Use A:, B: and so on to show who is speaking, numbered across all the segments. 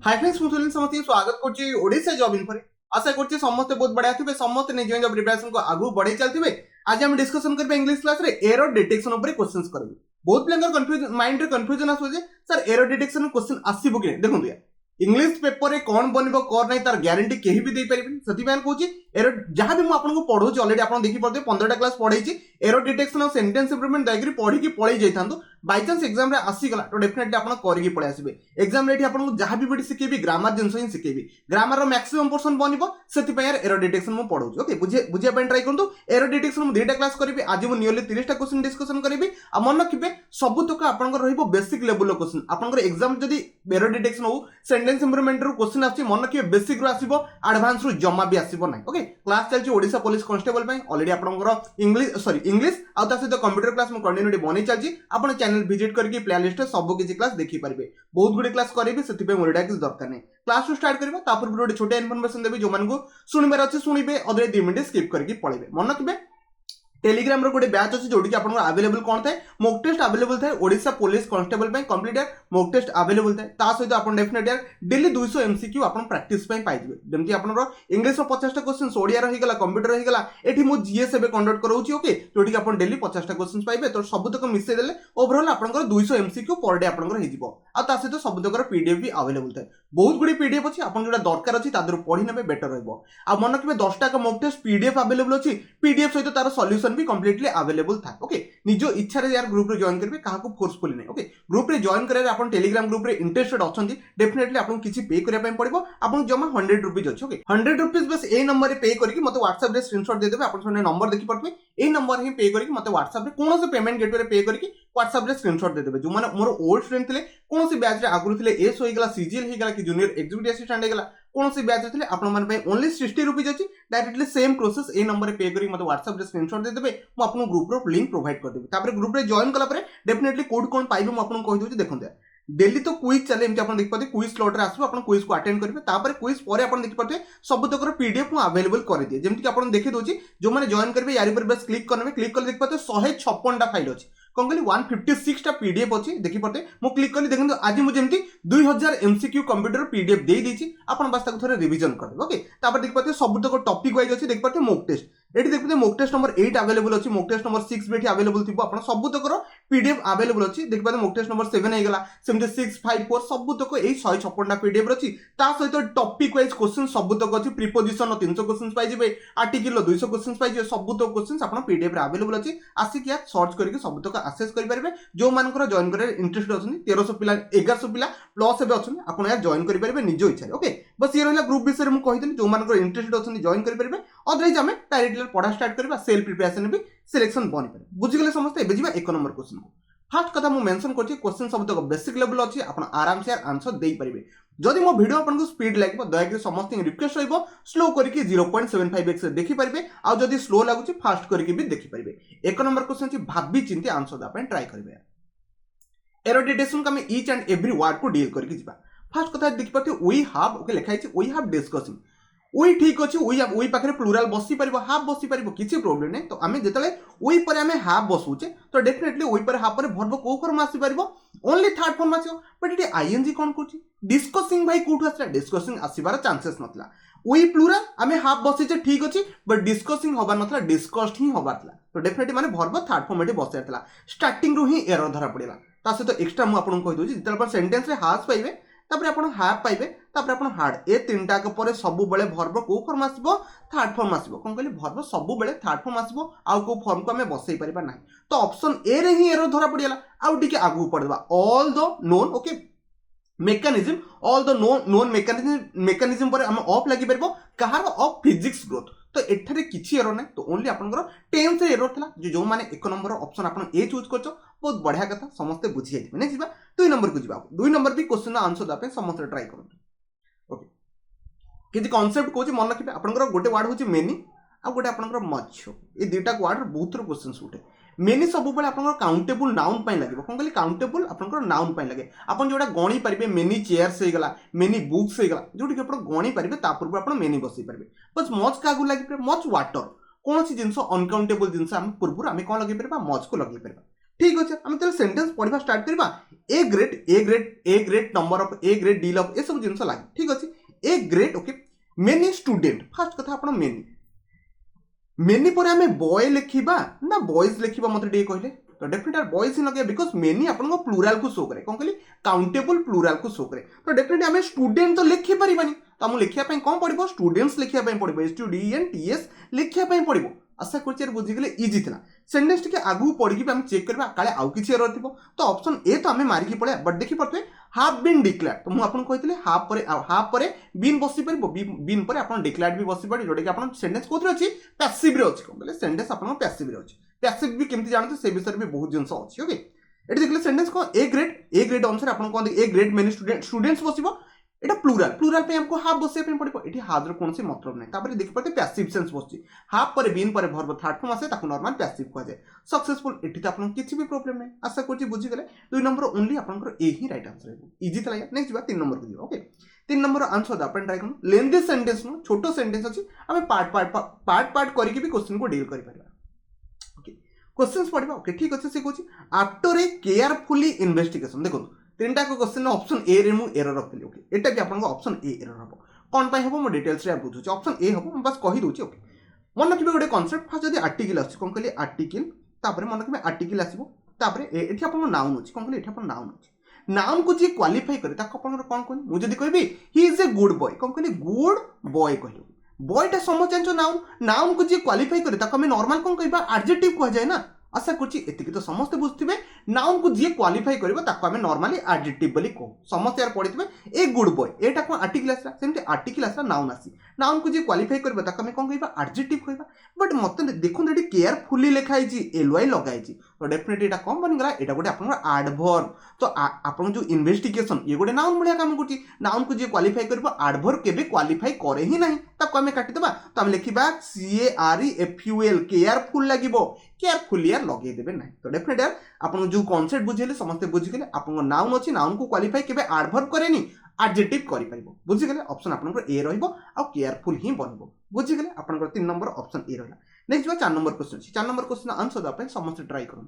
A: Hi friends मुझे समस्त स्वागत करछि ओडिशा जॉब इन्फो रे। आशा करछि समस्त बहुत बढ़िया थिबे, समस्त निज निज प्रिपरेशन को आगु बढ़ाई चलथिबे। आज हम डिस्कशन करबे इंग्लिश क्लास रे एरर डिटेक्शन ऊपर क्वेश्चंस करबे। बहुत प्लेयर कंफ्यूजन माइंड रे कंफ्यूजन आसो जे सर एरर डिटेक्शन क्वेश्चन आसीबो कि देखो यार इंग्लिश पेपर रे कोन बनिबो कोर नै तार ग्यारंटी केही भी दे परिबिन। सती मैं कहूची एरर जहां भी मु आपन को पढौची ऑलरेडी आपन देखि पड़ते 15टा क्लास पढैची एरर डिटेक्शन और सेंटेंस इंप्रूवमेंट दाइकरी पढी की पळै जैथांतो बाय चांस एग्जाम रे आसी गला तो डेफिनेटली आपन करि की पळै आसीबे। एग्जाम रे एठी आपन को जहां भी बडी सिकेबी ग्रामर जिंस ही सिकेबी, ग्रामर रो मैक्सिमम पोर्शन बनिबो। सेति पे यार एरर डिटेक्शन मु पढौची। ओके बुझिया पे ट्राई करंतु। एरर डिटेक्शन मु 2टा क्लास करबी। आज मु नियरली 30टा क्वेश्चन डिस्कशन करबी। आ मन रखिबे सब तक आपन को रहिबो बेसिक लेवल रो क्वेश्चन। आपन को एग्जाम जदी एरर डिटेक्शन हो सेंटेंस इंप्रूवमेंट रो क्वेश्चन आछि मन रखिबे बेसिक रो आसीबो, एडवांस रो जमा भी आसीबो नै। ओके क्लास चलछि ओडिशा पुलिस कांस्टेबल पई ऑलरेडी आपन इंग्लिश आ ता सहित कंप्यूटर क्लास मु कंटिन्यूटी बनै चलछि। आपन चैनल विजिट करके प्लेलिस्ट सब किसी क्लास देखि पारिबे। बहुत गुडी क्लास करेबी सेति पे मोरडा किस दरकार नै। क्लास को स्टार्ट करबा तापर गोटे छोटे इन्फॉर्मेशन देबी जो मानको सुनिबार अछि सुनिबे, अदरे 2 मिनिट स्किप करके पळेबे। मन रखिबे टेलीग्राम रो गोटे बैच अछि जोडी कि आपन अवेलेबल कोन थाए मॉक टेस्ट अवेलेबल थाए ओडिशा पुलिस कांस्टेबल पई कंप्लीट मॉक टेस्ट अवेलेबल थाए। ता सहित आपन डेफिनेटली डेली 200 एमसीक्यू आपन प्रैक्टिस पई पाइ दिबे। जेमति आपन रो इंग्लिश रो 50टा क्वेश्चंस ओडिया रो हि गला, कंप्यूटर हि गला, एठी मु जीएस एबे कंडक्ट करौची। ओके जोडी कि आपन डेली 50टा क्वेश्चंस पाइबे तो सब तक मिसै देले ओवरऑल आपन को 200 एमसीक्यू पर डे आपन को हि जिवो। आ ता सहित सब तक पीडीएफ भी अवेलेबल थाए। बहुत गुडी पीडीएफ अछि, आपन जोडा दरकार अछि तादर पढि नेबे बेटर रहबो। आ मन रखिबे 10टा का मॉक टेस्ट पीडीएफ अवेलेबल अछि, पीडीएफ सहित तार सॉल्यूशन भी कंप्लीटली अवेलेबल था। ओके निजो इच्छा रे यार ग्रुप रे जॉइन करबे, काहा को फोर्सफुली नै। ओके ग्रुप रे जॉइन करे आपन टेलीग्राम ग्रुप रे इंटरेस्टेड अछंती डेफिनेटली आपन किछि पे करिया पय पड़िबो। आपन जमा 100 रुपीस अछि। ओके 100 रुपीस बस ए नंबर रे पे करके मते WhatsApp रे स्क्रीनशॉट दे देबे। आपन सोने नंबर देखि पड़बे ए नंबर ही पे करके मते WhatsApp रे कोनो से पेमेंट गेटवे रे पे करके WhatsApp रे स्क्रीनशॉट दे देबे। जो माने मोर ओल्ड स्टूडेंट थिले कोनो से बैच रे आगुरु थिले एस होई गला, सीजीएल ही गला कि जूनियर एग्जीक्यूटिव असिस्टेंट हे गला, कोनो से बैच थिले आपन मन पे ओनली 60 रुपीस अछि। डायरेक्टली सेम प्रोसेस ए नंबर रे पे करी मते WhatsApp रे स्क्रीनशॉट दे देबे। मु आपन ग्रुप रो लिंक प्रोवाइड कर देबे। तापर ग्रुप रे जॉइन कला परे डेफिनेटली कोड कोन पाइबे मु आपन कहि दोछि। देखंते डेली तो क्विज चले एमति आपन देख पाते क्विज स्लॉट रे आसबो, आपन क्विज को अटेंड करिवे। तापर क्विज परे आपन देख पाते सब तकर पीडीएफ मु अवेलेबल कर दिए। जेमति कि आपन देखि दोछि जो माने जॉइन करबे यारी पर बस क्लिक करने क्लिक कर देख पाते 156 टा फाइल अछि। कोन कहली 156 टा पीडीएफ अछि देखि पाते। मु क्लिक करली देखंतु आज मु जेमति 2000 एमसीक्यू कंप्यूटर पीडीएफ दे दिछि। आपन बस ताको थोरे रिवीजन कर देबे। ओके तापर देख पाते सब तक टॉपिक वाइज अछि। देख पाते मॉक टेस्ट एठी देख पाते मॉक टेस्ट नंबर 8 अवेलेबल अछि, मॉक टेस्ट नंबर 6 बेठी अवेलेबल थिबो। आपन सब तकर पीडीएफ अवेलेबल अछि। देख पाते मॉक टेस्ट नंबर 7 हे गला, सेमते 6 5 4 सब तक एई 156 टा पीडीएफ अछि। ता सहित टॉपिक वाइज क्वेश्चन सब तक अछि। प्रीपोजिशन 300 क्वेश्चंस पाइ जिवे, आर्टिकल 200 क्वेश्चंस पाइ जिवे। सब तक क्वेश्चंस आपन पीडीएफ रे अवेलेबल अछि। आसी कि सर्च करके सब तक एक्सेस करि परिबे। जो मानकर जॉइन करे इंटरेस्टेड अछन 1300 पिला 1100 पिला प्लस एबे अछन आपन यार जॉइन करि परिबे निजो इच्छा। ओके बस ये रहला ग्रुप विषय मु कहि देली। जो मानकर इंटरेस्टेड अछन जॉइन करि परिबे। अदरवाइज हमें डायरेक्टली पढ़ा स्टार्ट करबा, सेल्फ प्रिपरेशन भी सिलेक्शन बनि पारे। बुझि गेले समस्त। एबे जिबा 1 नंबर क्वेश्चन को फर्स्ट कथा मु मेंशन करछि क्वेश्चन सब तक बेसिक लेवल अछि। आपन आराम से आंसर देई परिबे। जदि मो वीडियो आपन को स्पीड लागबो दया कि समस्त रिक्वेस्ट होइबो स्लो करके 0.75x से देखि परिबे। आ जदि स्लो लागुछि फास्ट करके भी देखि परिबे। 1 नंबर क्वेश्चन अछि भाबी चिंती आंसर दा पे ट्राई करबे। एरर डिटेक्शन का मैं ईच एंड एवरी वर्ड को डील करके जिबा। फर्स्ट कथा देखि पाते वी हैव। ओके लिखा है वी हैव डिस्कसिंग। वी ठीक अछि, वी पाखरे प्लूरल बसी परिबो, हाफ बसी परिबो, किछि प्रॉब्लम नै। तो आमे जेतले वी पर आमे हाफ बसुचे तो डेफिनेटली वी पर हाफ पर वर्ब को फॉर्म आसी परिबो, ओनली थर्ड फॉर्म आछो। बट इटी आईएनजी कोन करछि डिस्कसिंग भाई कोठु आसला, डिस्कसिंग आसीबार चांसेस नथला। वी प्लूरल आमे हाफ बसीचे ठीक अछि, बट डिस्कसिंग होबा नथला, डिस्कस्ड ही होबातला। तो डेफिनेटली माने वर्ब थर्ड फॉर्म एटी बसैतला। स्टार्टिंग रो ही एरर धरा पड़िला। ता से तो एक्स्ट्रा मु आपन कहि दोछि जेतले पर सेंटेंस रे हास पाइबे तापर आपन हाफ पाइबे तापर आपन हार्ड ए तीनटा के परे सब बेले वर्ब को फॉर्म आसीबो, थर्ड फॉर्म आसीबो। कोन कहली वर्ब सब बेले थर्ड फॉर्म आसीबो, आ को फॉर्म को हमें बसै परिबा नाही। तो ऑप्शन ए रे ही एरर धरा पड़ियाला। आ टिके आगु पड़बा all the noun. Okay mechanism all the noun mechanism पर हम ऑफ लागि परबो कहार ऑफ फिजिक्स ग्रोथ। तो एठारे किछि एरर नै। तो ओनली आपनकर टेंस रे एरर थला। जो माने 1 नंबर ऑप्शन आपन ए चूज करछो बहुत बढ़िया कथा, समस्त बुझि जाइबे नै। जिबा 2 नंबर को जिबा। 2 नंबर भी क्वेश्चन आंसर दा पे समस्त ट्राई करन। ओके किछि कांसेप्ट कोछि मन रखिबे। आपनकर गोटे वर्ड होछि मेनी आ गोटे आपनकर मच। ए दुटा वर्ड बहुत रो क्वेश्चंस उठे। मेनी सब बेले आपनकर काउंटेबल नाउन पय लागिबो। कोन कहली काउंटेबल आपनकर नाउन पय लागे। आपन जोडा गणी परिबे मेनी चेयर्स हे गला, मेनी बुक्स हे गला, जोडी के आपन गणी परिबे ता पूर्व आपन मेनी बसि परिबे। बस मच कागु लागि मच वाटर कौन सी जिनस अनकाउंटेबल जिनस हम पूर्व आम कौन लगे पार मच को लगे पार। ठीक अच्छे आम तो सेंटेंस पढ़ा स्टार्ट करवा a great number of a great deal of ये सब जिन लगे ठीक अच्छे a great okay many student fast कथा आप मेनी पर आम बॉय लिखा ना बॉयज लिखा मत कहले तो डेफिनेटली बॉयज ही लगे बिकज मेनी आपको प्लूराल को शो करे कौन कहली काउंटेबल प्लूराल को शो करे तो डेफिनेटली आम स्टूडेंट तो लिखि पारिबानी तो आम लिखापी कौन पड़ो स्टूडेंट्स लिखापी पड़ो STUDENTS लिखापी पड़ो आशा कर बुझीगले इजी था सेंटेंस टी आगू पढ़ी आम चेक करवा काले आउ किसी एरर थी तो ऑप्शन ए तो आम मारिकी पड़ा बट देखी पारे हाफ बीन डिक्लेयर तो मुझे कही हाफ पर बीन बसी पार बीन पर आप डिक्लेयर भी बसी पारे जोटा कि आप सेंटेंस कौन अच्छी पैसिव अच्छी कौन कहले सेंटेंस आप पैसिव अच्छी पैसिव भी केमती जानते से विषय में बहुत जिन अच्छी ओके ये देखिए सेंटेंस कौन ए ग्रेड अनुसार आप कहते ए ग्रेड मेनी स्टूडेंट्स बस এটা প্লুরাল প্লুরাল पे हमको हाफ बसिया पे पड़ो ये हाफ कौन से मतलब नहीं तापर देखि पाते पैसिव सेंस बसची हाफ पर बीन पर वर्ब थर्ड फॉर्म आसे ताको नॉर्मल पैसिव कह जाए सक्सेसफुल एठी तो आपन किछि भी प्रॉब्लम नहीं आशा करछि बुझि गेले 2 नंबर ओनली आपनकर ए ही राइट आंसर है इजी थला नेक्स्ट बात 3 नंबर को दियो ओके 3 नंबर आंसर द अपन ट्राई करू लेंथी सेंटेंस नो छोटो सेंटेंस अछि हमें पार्ट करके भी क्वेश्चन को डील करि परबा ओके क्वेश्चंस पढ़िबा ओके ठीक अछि से कहछि आफ्टर ए केयरफुली इन्वेस्टिगेशन देखो 3टा क्वेश्चन ऑप्शन ए रे मु एरर रखली ओके एटा भी आपन ऑप्शन ए एरर हबो कोन पाई हबो मो डिटेल्स रे बुझु ऑप्शन ए हबो हम बस कहि दोछि ओके मन रखिबे गोटे कांसेप्ट फास्ट जदी आर्टिकल आछि कोन कहली आर्टिकल तापर मन रखिबे आर्टिकल आसीबो तापर एठी आपन नाउन अछि कोन कहली एठी आपन नाउन अछि नाउन को जे क्वालिफाई करे ताको आपन कोन कोन मु जदी कहबी he is a good boy कोन कहली गुड बॉय कहली बॉयटा समझ जानछो नाउन को जे क्वालिफाई करे ताको हमें नॉर्मल कोन कहबा एडजेक्टिव कह जाय ना आशा करछि एतिक तो समस्त बुझथिबे नाउन को जे क्वालिफाई करबो ताको हमें नॉर्मली एडजेक्टिव बोली को समस्त यार पढिथिबे ए गुड बॉय एटा को आर्टिकल आसला सेमते आर्टिकल आसला नाउन आसी नाउन को जे क्वालिफाई करबो ताको हमें कोन कहबा एडजेक्टिव कहबा बट मते देखुन एटी केयरफुली लिखाई छि एलवाई लगाई छि तो डेफिनेटली एटा कोन बन गला एटा गोटे आपन एडवर्ब तो आपन जो इन्वेस्टिगेशन ये गोटे नाउन भलिया काम करछि नाउन को जे क्वालिफाई करबो एडवर्ब केबे क्वालिफाई करे ही नहीं ताको हमें काटि देबा तो हम लिखिबा CAREFUL केयरफुल लागिबो केयरफुली यार लगे देबे नहीं तो डेफिनेटली यार आपन जो कांसेप्ट बुझिले समस्त बुझि गेले आपन नाउन अछि नाउन को क्वालिफाई केबे एडवर्ब करेनी एडजेक्टिव करि परिबो बुझि गेले ऑप्शन आपन ए रहइबो आ केयरफुल ही बनबो बुझि गेले आपन 3 नंबर ऑप्शन ए रहला next 4 number question 4 number question answer the pay समस्त ट्राई करन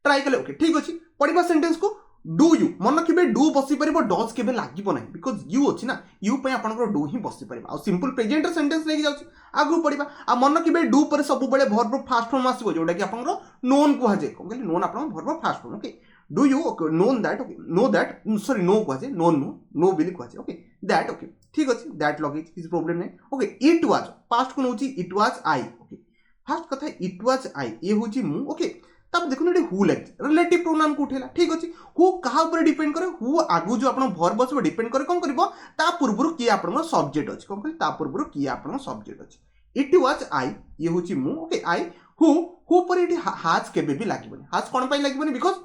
A: ट्राई कले ओके ठीक अछि पढिबा सेंटेंस को डू यू मन रखिबे डू बसी परिबो डज केबे लागिबो नाही बिकॉज़ यू अछि ना यू पे आपनकर डू ही बसी परिबो आ सिंपल प्रेजेंट सेंटेंस लेके जाउछि आगु पढिबा आ मन रखिबे डू पर सब बेले वर्ब फास्ट फॉर्म आसीबो जोटा कि आपनकर नोन को हाजे कहले नोन आपन verb first form okay do you okay नोन that okay no that sorry नो को हाजे नो बिली को हाजे ओके दैट ओके ठीक अछि दैट लगे किछ प्रॉब्लम नहीं ओके इट वाज पास्ट को नउछि it was I okay fast कथा इट वाज आई ये होछि मु ओके तब देखो ये हु लगे रिलेटिव प्रोनाउन को उठेला ठीक अछि हु कहा ऊपर डिपेंड करे हु आगु जो आपन वर्ब बसबो डिपेंड करे कोन करबो ता पूर्वरु की आपन सब्जेक्ट अछि कोन कहली ता पूर्वरु की आपन सब्जेक्ट अछि इट वाज आई ये होछि मु ओके आई हु पर इट हाज केबे भी लागिबोनी हाज कोन पई लागिबोनी बिकॉज़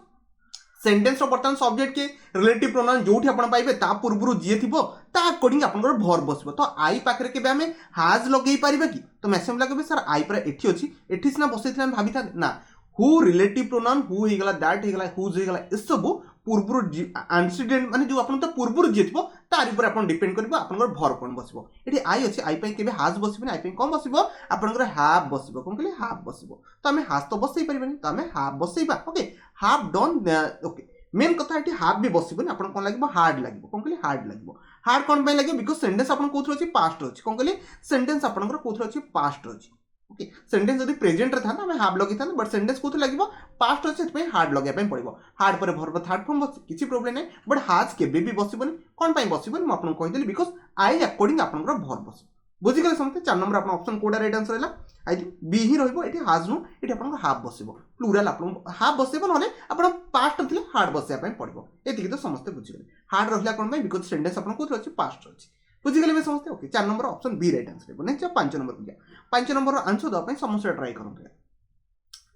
A: सेंटेंस रो बर्तन सब्जेक्ट के रिलेटिव प्रोनाउन जोठी आपन पाइबे ता पूर्वरु जे थिबो ता अकॉर्डिंग आपन वर्ब बसबो तो आई पाखरे केबे हमें हाज लगेई पारिबे कि तो मैक्सिमम लागबे सर आई पर एठी अछि एठी सिना बसैथिला हम भाबी था ना हु रिलेटिव प्रोनाउन हु हे गला दैट हे गला हुज हे गला इस सब पूर्वरु एंटीसीडेंट माने जो आपन तो पूर्वरु जेतबो तारि पर आपन डिपेंड करबो आपन वर्ब कोन बसिबो एठी आई अछि आई पई केबे हाज बसिबो आई पई कोन बसिबो आपन हाफ बसिबो कोन कहले हाफ बसिबो तो हमें हाज तो बसई परिबेनी तो हमें हाफ बसईबा okay have done okay main कथा एठी हाफ भी बसिबोनी आपन कोन लागिबो हार्ड लागिबो कोन कहले हार्ड लागिबो हार्ड कोन पई लागिबो बिकॉज़ सेंटेंस आपन कोथरो अछि पास्ट अछि कोन कहले सेंटेंस आपन कोथरो अछि पास्ट अछि ओके सेंटेंस यदि प्रेजेंट रे था ना हमें हाफ लगी था बट सेंटेंस कोथो लागिबो पास्ट अछि पे हार्ड लगे पे पड़िबो हार्ड पर वर्ब थर्ड फॉर्म बस किछि प्रॉब्लम नै बट हाज के बेबी बसिबोनी कोन पई बसिबोनी म आपन कहि देली बिकॉज़ आई अकॉर्डिंग आपन वर्ब बस बुझि गेले समते 4 नंबर आपन ऑप्शन कोडा राइट आंसर हैला आई थिंक बी ही रहइबो एठी हाज नु एठी आपन हाफ बसिबो प्लूरल आपन हाफ बसिबो नले आपन पास्ट थिले हार्ड बसिया पे पड़िबो एतिकी तो समस्त बुझि गेले हार्ड रहला कोन पई बिकॉज़ सेंटेंस आपन कोथो अछि पास्ट अछि बुझी गले समझते okay 4 number option B right answer है नेक्स्ट 5 नंबर को गया 5 नंबर आंसर दो समस्त ट्राई करंते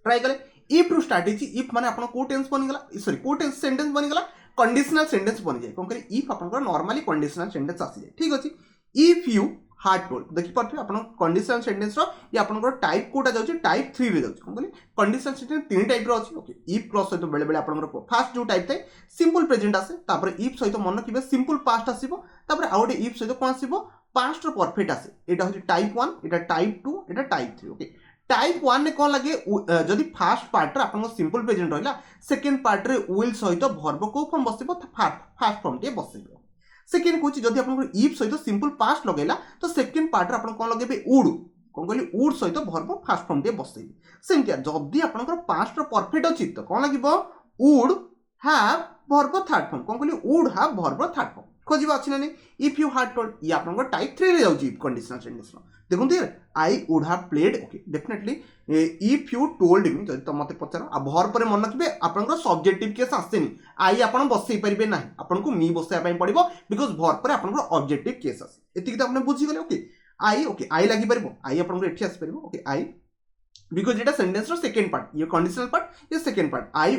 A: ट्राई कले इफ रु स्ट्रेटजी इफ माने आपन को टेंस बनि गला सॉरी को टेंस सेंटेंस बनि गला कंडीशनल सेंटेंस बनि जाय कोन करी इफ आपन को नॉर्मली कंडीशनल सेंटेंस आसी जाय ठीक अछि इफ यू हार्ड टोल्ड देखि पाथि आपन कंडीशनल सेंटेंस रो या आपन को टाइप कोटा जाउची टाइप 3 रे जाउची कोन करी कंडीशनल सेंटेंस तीन टाइप रो अछि ओके इफ प्लस सहित बेले बेले आपन को फर्स्ट जो टाइप थे सिंपल प्रेजेंट आसे तापर इफ सहित मन किबे सिंपल पास्ट आसीबो तापर आउटे इफ सहित कोन आसीबो पास्ट रो परफेक्ट आसे एटा होची टाइप 1 एटा टाइप 2 एटा टाइप 3 ओके टाइप 1 रे कौन लगे जदि फास्ट पार्ट रे आपन सिंपल प्रेजेंट रहिला सेकंड पार्ट रे विल सहित वर्ब को फॉर्म बसिबो फास्ट फॉर्म टे बसिबो सेकंड कोची जदि आपन इफ सहित सिंपल पास्ट लगेला तो सेकंड पार्ट रे आपन कौन लगेबे वुड कौन कहली वुड सहित वर्ब फास्ट फॉर्म टे बसैबे सेमतिया जदि आपन पास्ट रो परफेक्ट अछि तो कौन लगिबो would have verb third form कौन कहली would have verb third form खोजिबा अछि ना नहीं इफ यू हैड टोल्ड ये आपन टाइप 3 रे जाउची इफ कंडीशनल सेंटेंस देखो I would have played okay definitely if you told me जदि तुम मते पचार आ भर पर मन रखिबे आपनकर सब्जेक्टिव केस आसेनी आई आपन बसई परिबे नाही आपन को मी बसया पई पड़िबो बिकॉज़ भर पर आपनकर ऑब्जेक्टिव केस आसे एतिक तो आपने बुझी गले ओके आई लागि परिबो आई आपनकर एठी आसी परिबो okay I because Etah sentence row second part ये कंडीशनल पार्ट ये second part I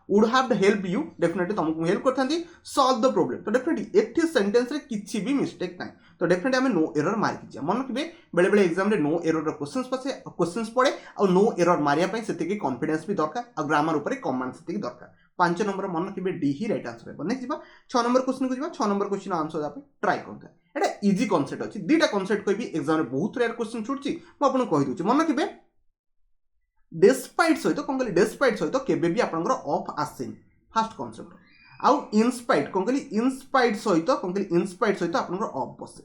A: would have help you definitely तुमको हेल्प करथांती सॉल्व द प्रॉब्लम तो डेफिनेटली एठी सेंटेंस रे किछि भी मिस्टेक नाही तो डेफिनेटली हमें नो एरर मार कि मन रखिबे बेले बेले एग्जाम रे नो एरर रो क्वेश्चंस पड़े और नो एरर मारिया पई सेति के कॉन्फिडेंस भी दरकार और ग्रामर ऊपर कमांड सेति दरकार 5 नंबर मन रखिबे डी ही राइट आंसर है नेक्स्ट जिबा 6 नंबर क्वेश्चन को जिबा 6 नंबर क्वेश्चन आंसर दा पे ट्राई करता एटा इजी कांसेप्ट अछि दीटा कांसेप्ट कोइ भी एग्जाम रे बहुत रेयर क्वेश्चन छुटची म आपन कहि दोची मन रखिबे डेस्पाइट सहित कौन कहली डेस्पाइट सहित केबे भी आपनकर ऑफ आसेनी फर्स्ट कांसेप्ट आउ इनस्पाइट कौन कहली इनस्पाइट सहित कौन कहली इनस्पाइट सहित आपनकर ऑफ बसे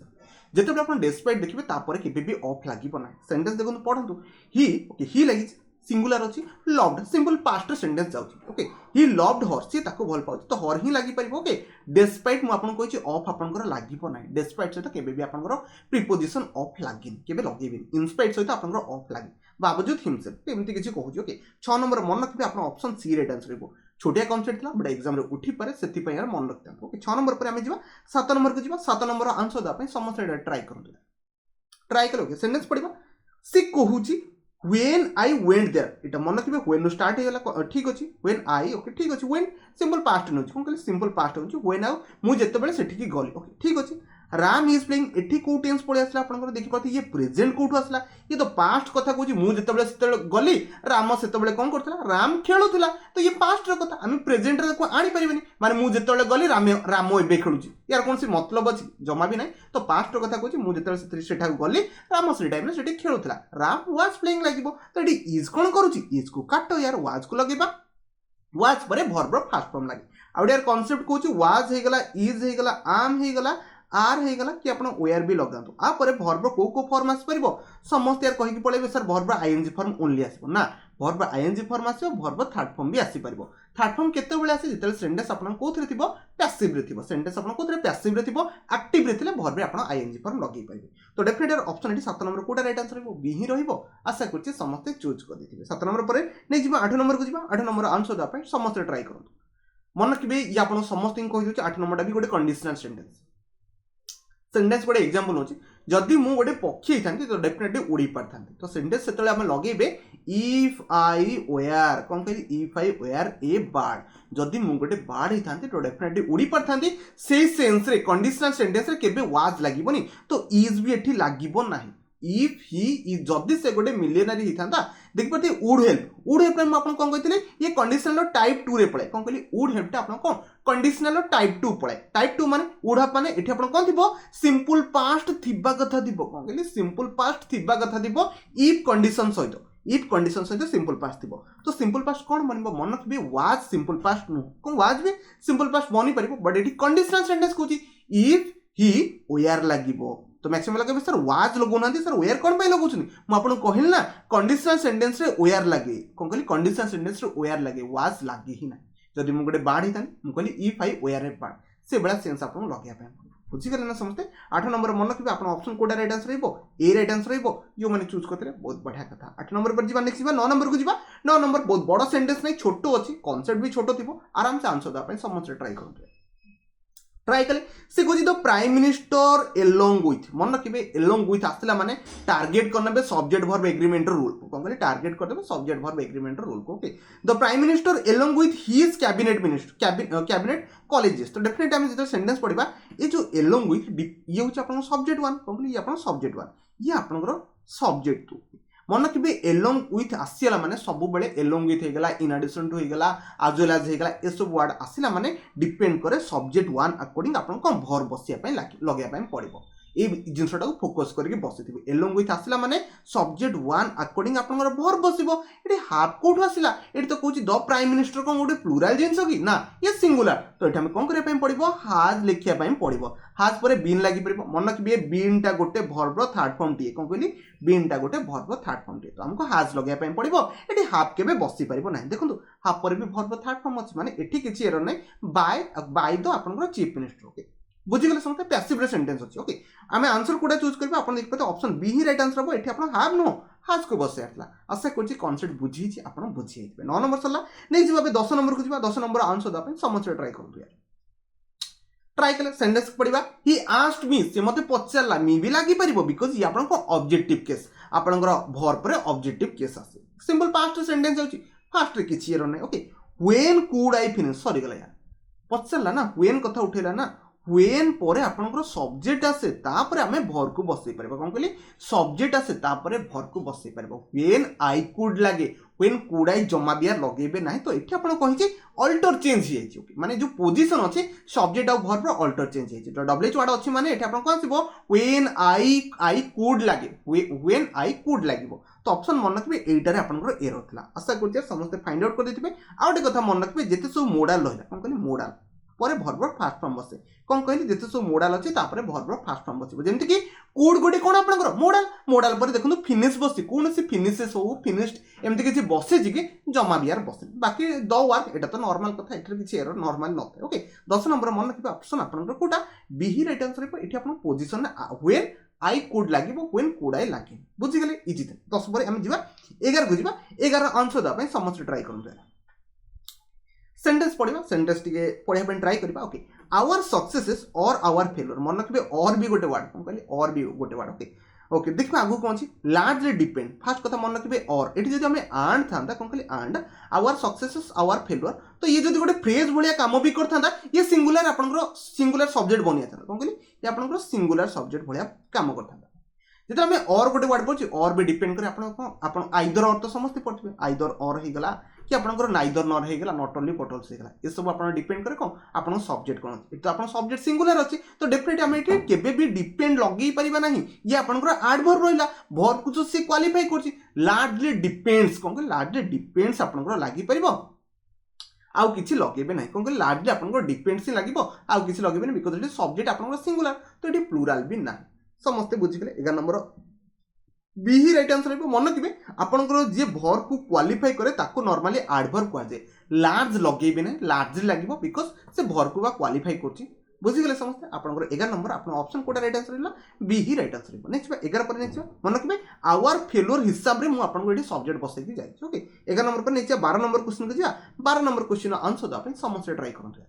A: जेते आपण डेस्पाइट देखिबे तापर केबे भी ऑफ लागिबो ना सेंटेंस देखो पढंतु ही ओके ही लागि सिंगुलर अछि लव्ड सिंपल पास्ट सेंटेंस जाउची ओके ही लव्ड हर सी ताको भल पाउची तो हर ही लागि परिबो ओके डेस्पाइट मु आपन कहछि ऑफ आपनकर लागिबो ना डेस्पाइट सहित केबे भी आपनकर प्रीपोजिशन ऑफ लागिनी केबे लगेबेनी इनस्पाइट सहित आपनकर ऑफ लागि बावजूद हिमसेल्फ एमती किसी कहूँ ओके 6 नंबर मन रखिए आप ऑप्शन सी राइट आंसर हो छोटिया कॉन्सेप्ट था बट एग्जाम रे उठी पारे सेति पय मन रखता ओके 6 नंबर पर हमें जीवा 7 नंबर को जीवा 7 नंबर आंसर दा पय समस्त ट्राई करंतु ट्राई करोगे सेंटेंस पढिबा सी कहूची when I went there इटा मन रखिबे when नु स्टार्ट हेला ठीक अछि when I ओके ठीक अछि when सिंपल पास्ट नु कोन कहली सिंपल पास्ट होछि when I मु जते बेले सेठी की गली ओके ठीक अछि राम इज प्लेइंग एठी को टेंस पळे आसला आपन देखि पाती ये प्रेजेंट कोठु आसला ये तो पास्ट कथा कहूची मु जते बेले सेते गली राम सेते बेले कोन करथला राम खेलुथला तो ये पास्ट रो कथा हम प्रेजेंट रे को आनी परिबेनी माने मु जते बेले गली राम एबे खेलुची यार कोन सी मतलब अछि जमा भी नै तो पास्ट रो कथा कहूची मु जते बेले सेठा गली राम से टाइम रे सेठी खेलुथला राम वाज प्लेइंग लागिबो तो एडी इज कोन करूची इज को काटो यार वाज को लगेबा वाज परे वर्ब फास्ट फॉर्म लागे आ यार कांसेप्ट कहूची वाज हे गला इज हे गला आम हे गला आर हे गला कि आपण वेयर भी लगांतु आ परे वर्ब को फॉर्म आस परबो समस्त यार कहि कि पळेबे sir verb ING form only आसीबो ना वर्ब आईएनजी फॉर्म आसीबो वर्ब थर्ड फॉर्म भी आसी परबो थर्ड फॉर्म केते बेले आसी जेतले सेंटेंस आपण कोथरे थिबो पैसिव रे थिबो सेंटेंस आपण कोथरे पैसिव रे थिबो एक्टिव रे थिले वर्ब आपण आईएनजी फॉर्म लगै परबे तो डेफिनेटली ऑप्शन एटी 7 नंबर कोटा राइट आंसर हो बी ही रहिबो आशा करछि समस्त चूज कर दिथिबे 7 नंबर परे नै जिबा 8 नंबर को जिबा 8 नंबर आंसर दा पय समस्त ट्राई करंतु मन रखिबे या आपण समस्त कहि दोछि 8 नंबर दा भी गोटे कंडीशनल सेंटेंस सेंटेंस गोटे एग्जांपल होची जदि मु गोटे पक्षी थांती तो डेफिनेटली उड़ी पारथांती तो सेंटेंस सेतले हम लगेबे इफ आई वेयर कोन कहली if I were a bird जदि मु गोटे बर्ड ही थांती तो डेफिनेटली उड़ी पारथांती सेही सेंस रे कंडीशनल सेंटेंस रे केबे वाज लागिबोनी तो इज भी एठी लागिबो नाही इफ ही इज जदि से गोटे मिलियनरी ही थांता देख पते वुड हेल्प में आपन कोन कहथिले ये कंडीशनल टाइप 2 रे पळे कोन कहली वुड हेल्प ता आपन कोन कंडीशनल टाइप 2 पळे टाइप 2 माने वुड हेल्प माने एठी आपन कोन थिबो सिंपल पास्ट थिबा कथा थिबो कोन कहली सिंपल पास्ट थिबा कथा थिबो इफ कंडीशन सहित सिंपल पास्ट थिबो तो सिंपल पास्ट कोन बनबो मन रखबे वाज सिंपल पास्ट नु कोन वाज भी सिंपल पास्ट बनी परिबो बट एठी कंडीशनल सेंटेंस कोची इफ ही वेयर लागिबो तो मैक्सिमम लगे सर वाज लगोना सर वेयर कौन पे लगुछनी मु आपन कहल ना कंडीशनल सेंटेंस रे वेयर लागे कोन कहली कंडीशनल सेंटेंस रे वेयर लागे वाज लागे ही ना जदि मु गोटे बाड हितानी मु कहली इफ आई वेयर ए बाड से बड़ा सेंस आपन लगे पे बुझी गले ना समझते 8 नंबर मन रखबे आपन ऑप्शन कोडा राइट आंसर रहबो ए राइट आंसर रहबो यो माने चूज करतले बहुत बढ़िया कथा 8 नंबर पर जीवा नेक्स्ट जीवा 9 नंबर को जीवा 9 नंबर बहुत बड़ा सेंटेंस नै छोटो अछि कांसेप्ट भी छोटो थिबो आराम से आंसर दा पे समझ ट्राई करते ट्राई कले से कोजी the prime minister along with मन रखिबे एलोंग विथ आसला माने टारगेट करनबे सब्जेक्ट वर्ब एग्रीमेंट रूल कोन कहले टारगेट कर देबे सब्जेक्ट वर्ब एग्रीमेंट रूल को okay the prime minister along with his cabinet minister cabinet colleagues तो डेफिनेटली हम जेतो सेंटेंस पढिबा ए जो एलोंग विथ ये होची आपन सब्जेक्ट 1 कोन कहले ये आपन सब्जेक्ट 1 ये आपनकर सब्जेक्ट 2 मन रखिबे एलोंग विथ आसीला माने सब बेले एलोंग विथ हेगला इन एडिशन टू हेगला एज वेल एज हेगला ए सब वर्ड आसीला माने डिपेंड करे सब्जेक्ट 1 अकॉर्डिंग आपन को वर्ब बसिया पय लगिया पय पड़िबो ए जिनसटा को फोकस करके बसिथिबे एलोंग विथ आसला माने सब्जेक्ट 1 अकॉर्डिंग आपनकर वर्ब बसिबो एटी हाफ कोठ आसला एटी तो कहूची द प्राइम मिनिस्टर को गोटे प्लुराल जिंस की ना ये सिंगुलर तो एटा हम कोन करे पई पड़िबो हाज लेखिया पई पड़िबो हाज परे बीन लागि पड़िबो मन रखिबे बीन टा गोटे वर्ब रो थर्ड फॉर्म टी कोन कहली बीन टा गोटे वर्ब रो थर्ड फॉर्म टी तो हमको हाज लगया पई पड़िबो एटी हाफ केबे बसी परिबो नाही देखंतु हाफ परे भी वर्ब थर्ड फॉर्म अछि माने एठी किछि एरर नै बाय द आपनकर चीफ मिनिस्टर ओके बुझी गले समझते पैसिव रे सेंटेंस अछि ओके आमे आंसर कोडा चूज करबा अपन देख पते ऑप्शन बी ही राइट आंसर हो एठी अपन हाव नो हाज को बसे आतला आशा करछि कांसेप्ट बुझी छी अपन बुझी हेतबे 9 नंबर सला नै जिबा 10 नंबर को जिबा 10 नंबर आंसर दा पे समझ ट्राई करु यार ट्राई कले सेंटेंस पढ़िबा ही आस्क्ड मी से मते पचारला मी भी लागि परिबो बिकॉज़ ये आपन को ऑब्जेक्टिव केस आपनकर वर्ब रे ऑब्जेक्टिव केस आसे सिंपल पास्ट सेंटेंस होची फास्ट रे किछि एरर नै okay when could I finish sorry गला यार पचारला ना व्हेन कथा उठेला ना व्हेन परे आपनकर सब्जेक्ट आसे तापरे हमें भर को बसई परबा कोन कहली सब्जेक्ट आसे तापरे भर को बसई परबा व्हेन आई कुड लागे व्हेन कुड आई जमा दिया लगेबे नाही तो एठी आपण कहि अल्टर चेंज हि छै ओके माने जो पोजीशन अछि सब्जेक्ट और वर्ब रो अल्टर चेंज हि छै तो डब्ल्यूएच वर्ड अछि माने एठी आपण कोन आसीबो व्हेन आई कुड लागे व्हेन आई कुड लागिबो तो ऑप्शन मन रखबे एटा रे आपनकर एरर थला आशा करते समस्त फाइंड आउट कर देथिबे आउटे कथा मन रखबे जेते सब मोडाल रहला कोन कहली मोडाल परे वर्ब फास्ट फॉर्म बसे कोन कहली जेते सब मोडाल अछि तापरे वर्ब फास्ट फॉर्म बसिबो जेमति कि कुड गोटे कोन आपनकर मोडाल परे देखंतु फिनिश बसि कोन से फिनिशेस हो फिनिश्ड एमति किछि बसे जे कि जमा बियार बसे बाकी द वर्क एटा तो नॉर्मल कथा एटर किछि एरर नॉर्मल नथे ओके 10 नंबर मन रखिबे ऑप्शन आपनकर कोटा बी ही राइट आंसर पे एठी आपन पोजीशन व्हेन आई कुड लागिबो व्हेन कुड आई लागि बुझि गेले इजी थे 10 पर हम जिबा 11 को जिबा 11 आंसर दा पे समस्त ट्राई करन सेंटेंस पढ़िबा सेंटेंस टिके पढ़िया पे ट्राई करबा ओके आवर सक्सेसेस और आवर फेलियर मन रखबे और भी गोटे वर्ड हम कहली और भी गोटे वर्ड ओके ओके देखबा आगु कोन छी लार्जली डिपेंड फर्स्ट कथा मन रखबे और एठी जदि हमें एंड थांदा कोन कहली and our successes our failure तो ये जदि गोटे फ्रेज भलिया काम भी करथांदा ये सिंगुलर आपनकर सिंगुलर सब्जेक्ट बनिया था कोन कहली ये आपनकर सिंगुलर सब्जेक्ट भलिया काम करथांदा जेते हमें और गोटे वर्ड पड़छि और भी डिपेंड करे आपन आइदर और तो समस्त पड़थिबे आइदर और हे गला कि आपनकर नाइदर नॉर हे गला नॉट ओनली बट आल्सो हे गला ये सब आपन डिपेंड करे कोन आपन सब्जेक्ट कोन तो आपन सब्जेक्ट सिंगुलर अछि तो डेफिनेटली हम एठी केबे भी डिपेंड लगेई परिबा नाही ये आपनकर एडवर्ब रहिला वर्ब को जो से क्वालिफाई करछि लार्जली डिपेंड्स कोन के लार्जली डिपेंड्स आपनकर लागि परिबो आउ किछि लगेबे नाही कोन के लार्जली आपनकर डिपेंड्स लागिबो आउ किछि लगेबे नाही बिकॉज़ एठी सब्जेक्ट आपनकर सिंगुलर तो एठी प्लुराल भी नाही समस्त बुझी गेले 11 नंबर बी ही राइट आंसर है मन रखिबे आपनकर जे भर को क्वालिफाई करे ताको नॉर्मली एडवर्ब कह जाय लार्ज लगेबे नै लार्ज लागिबो बिकॉज़ से भर को बा क्वालिफाई करछि बुझी गेले समस्त आपनकर 11 नंबर आपन ऑप्शन कोटा राइट आंसर हैला बी ही राइट आंसर है नेक्स्ट 11 पर नेक्स्ट मन रखिबे आवर फेलियर हिसाब रे मु आपन को एठी सब्जेक्ट बसै कि जाय ओके 11 नंबर पर नेक्स्ट 12 नंबर क्वेश्चन को जा 12 नंबर क्वेश्चन आंसर द अपन समस्त ट्राई करन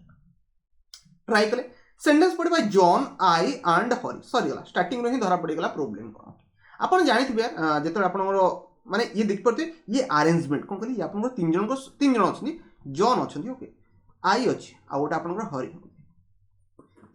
A: ट्राई कले सेंटेंस पढ़िबा John I and Hari sorry गला स्टार्टिंग रो ही धरा पड़ी गला प्रॉब्लम कोन आपण जानिथिबे जेतोर आपनकर माने ये देख पड़ते ये अरेंजमेंट कोन कहली आपनकर तीन जन अछनी जॉन अछनी ओके आई अछि आ ओटा आपनकर हरी